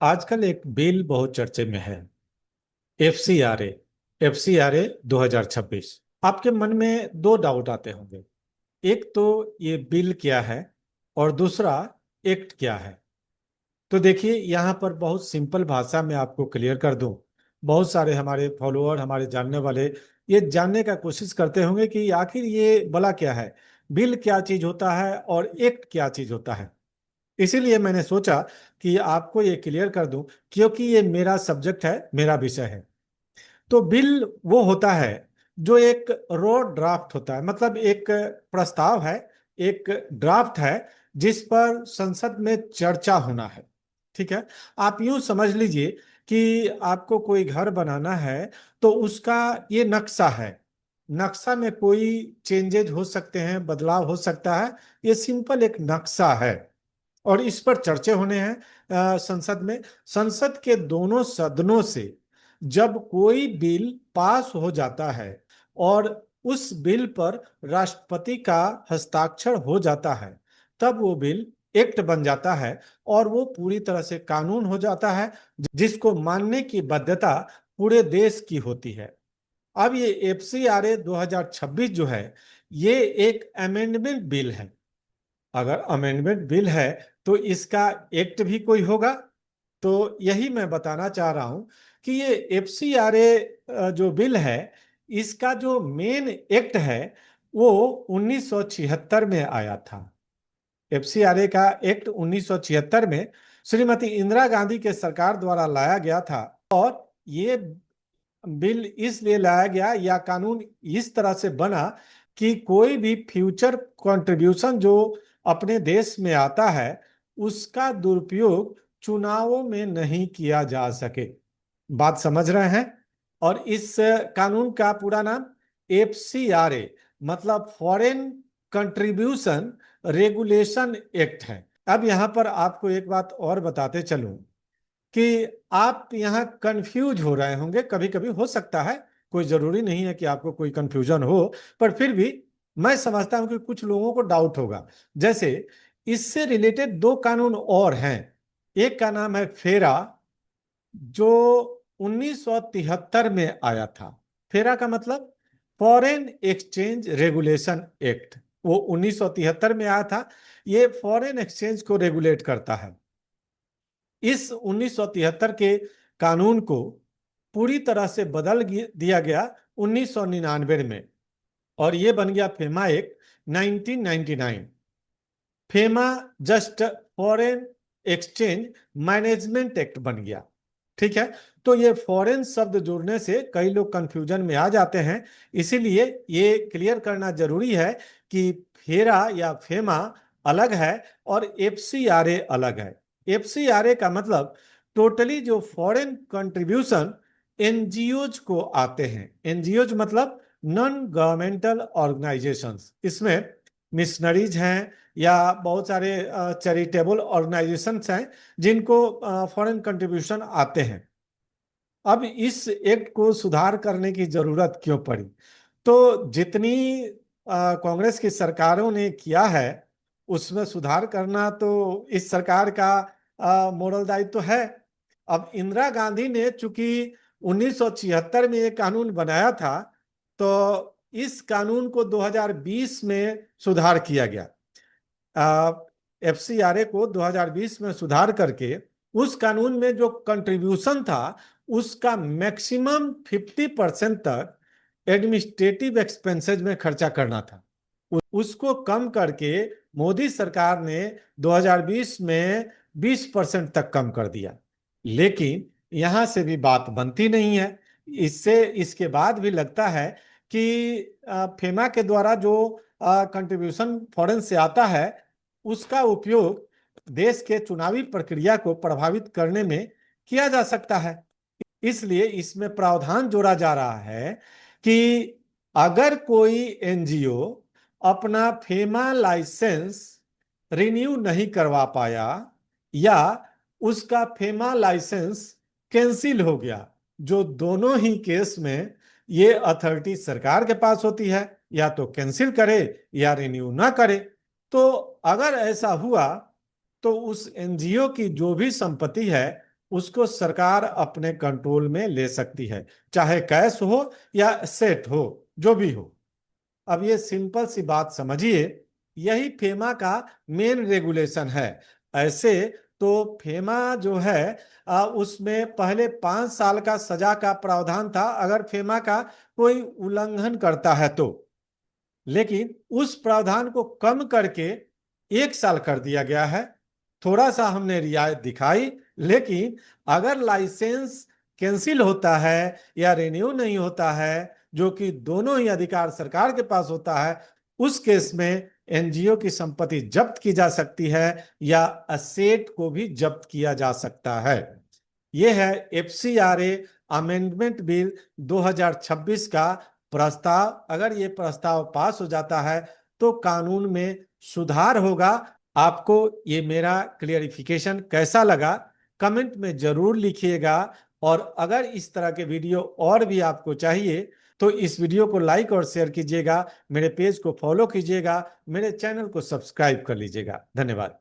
आजकल एक बिल बहुत चर्चे में है। एफसीआरए। एफसीआरए 2026। आपके मन में दो डाउट आते होंगे। एक तो ये बिल क्या है और दूसरा एक्ट क्या है। तो देखिए, यहाँ पर बहुत सिंपल भाषा में आपको क्लियर कर दूं। बहुत सारे हमारे फॉलोअर, हमारे जानने वाले ये जानने का कोशिश करते होंगे कि आखिर ये भला क्या है, बिल क्या चीज होता है और एक्ट क्या चीज होता है। इसीलिए मैंने सोचा कि आपको ये क्लियर कर दूं, क्योंकि ये मेरा सब्जेक्ट है, मेरा विषय है। तो बिल वो होता है जो एक रॉ ड्राफ्ट होता है, मतलब एक प्रस्ताव है, एक ड्राफ्ट है जिस पर संसद में चर्चा होना है। ठीक है। आप यूं समझ लीजिए कि आपको कोई घर बनाना है, तो उसका ये नक्शा है। नक्शा में कोई चेंजेज हो सकते हैं, बदलाव हो सकता है। ये सिंपल एक नक्शा है और इस पर चर्चे होने हैं संसद में। संसद के दोनों सदनों से जब कोई बिल पास हो जाता है और उस बिल पर राष्ट्रपति का हस्ताक्षर हो जाता है, तब वो बिल एक्ट बन जाता है और वो पूरी तरह से कानून हो जाता है, जिसको मानने की बाध्यता पूरे देश की होती है। अब ये एफसीआरए 2026 जो है, ये एक अमेंडमेंट बिल है। अगर अमेंडमेंट बिल है तो इसका एक्ट भी कोई होगा। तो यही मैं बताना चाह रहा हूं कि ये एफसीआरए जो बिल है, इसका जो मेन एक्ट है वो 1976 में आया था। एफसीआरए का एक्ट 1976 में श्रीमती इंदिरा गांधी के सरकार द्वारा लाया गया था। और ये बिल इसलिए लाया गया, या कानून इस तरह से बना कि कोई भी फ्यूचर कंट्रीब्यूशन जो अपने देश में आता है, उसका दुरुपयोग चुनावों में नहीं किया जा सके। बात समझ रहे हैं। और इस कानून का पूरा नाम एफसीआरए, मतलब फॉरेन कंट्रीब्यूशन रेगुलेशन एक्ट है। अब यहां पर आपको एक बात और बताते चलूं कि आप यहाँ कंफ्यूज हो रहे होंगे, कभी कभी हो सकता है। कोई जरूरी नहीं है कि आपको कोई कंफ्यूजन हो, पर फिर भी मैं समझता हूं कि कुछ लोगों को डाउट होगा। जैसे इससे रिलेटेड दो कानून और हैं। एक का नाम है फेरा, जो 1973 में आया था। फेरा का मतलब फॉरेन एक्सचेंज रेगुलेशन एक्ट, वो 1973 में आया था। ये फॉरेन एक्सचेंज को रेगुलेट करता है। इस 1973 के कानून को पूरी तरह से बदल दिया गया 1999 में, और ये बन गया FEMA act 1999। FEMA just foreign exchange management act बन गया। ठीक है। तो ये फॉरेन शब्द जुड़ने से कई लोग कंफ्यूजन में आ जाते हैं। इसीलिए ये क्लियर करना जरूरी है कि फेरा या फेमा अलग है और एफसीआरए अलग है। एफसीआरए का मतलब टोटली जो फॉरेन कंट्रीब्यूशन एनजीओज को आते हैं। एनजीओज मतलब नॉन गवर्नमेंटल ऑर्गेनाइजेशंस। इसमें मिशनरीज हैं या बहुत सारे चैरिटेबल ऑर्गेनाइजेशंस हैं जिनको फॉरेन कंट्रीब्यूशन आते हैं। अब इस एक्ट को सुधार करने की जरूरत क्यों पड़ी? तो जितनी कांग्रेस की सरकारों ने किया है, उसमें सुधार करना तो इस सरकार का मोरल दायित्व तो है। अब इंदिरा गांधी ने चूंकि 1976 में ये कानून बनाया था, तो इस कानून को 2020 में सुधार किया गया। एफसीआरए को 2020 में सुधार करके उस कानून में जो कंट्रीब्यूशन था, उसका मैक्सिमम 50% तक एडमिनिस्ट्रेटिव एक्सपेंसेस में खर्चा करना था। उसको कम करके मोदी सरकार ने 2020 में 20% तक कम कर दिया। लेकिन यहां से भी बात बनती नहीं है। इसके बाद भी लगता है कि फेमा के द्वारा जो कंट्रीब्यूशन फॉरेन से आता है, उसका उपयोग देश के चुनावी प्रक्रिया को प्रभावित करने में किया जा सकता है। इसलिए इसमें प्रावधान जोड़ा जा रहा है कि अगर कोई एनजीओ अपना फेमा लाइसेंस रिन्यू नहीं करवा पाया, या उसका फेमा लाइसेंस कैंसिल हो गया, जो दोनों ही केस में ये अथॉरिटी सरकार के पास होती है, या तो कैंसिल करे या रिन्यू ना करे। तो अगर ऐसा हुआ, तो उस एनजीओ की जो भी संपत्ति है उसको सरकार अपने कंट्रोल में ले सकती है, चाहे कैश हो या सेट हो, जो भी हो। अब ये सिंपल सी बात समझिए, यही फेमा का मेन रेगुलेशन है। ऐसे तो फेमा जो है उसमें पहले 5 साल का सजा का प्रावधान था अगर फेमा का कोई उल्लंघन करता है तो, लेकिन उस प्रावधान को कम करके 1 साल कर दिया गया है। थोड़ा सा हमने रियायत दिखाई, लेकिन अगर लाइसेंस कैंसिल होता है या रिन्यू नहीं होता है, जो कि दोनों ही अधिकार सरकार के पास होता है, उस केस में एनजीओ की संपत्ति जब्त की जा सकती है या असेट को भी जब्त किया जा सकता है। यह है एफसीआरए अमेंडमेंट बिल 2026 का प्रस्ताव। अगर ये प्रस्ताव पास हो जाता है तो कानून में सुधार होगा। आपको ये मेरा क्लियरिफिकेशन कैसा लगा, कमेंट में जरूर लिखिएगा। और अगर इस तरह के वीडियो और भी आपको चाहिए तो इस वीडियो को लाइक और शेयर कीजिएगा, मेरे पेज को फॉलो कीजिएगा, मेरे चैनल को सब्सक्राइब कर लीजिएगा। धन्यवाद।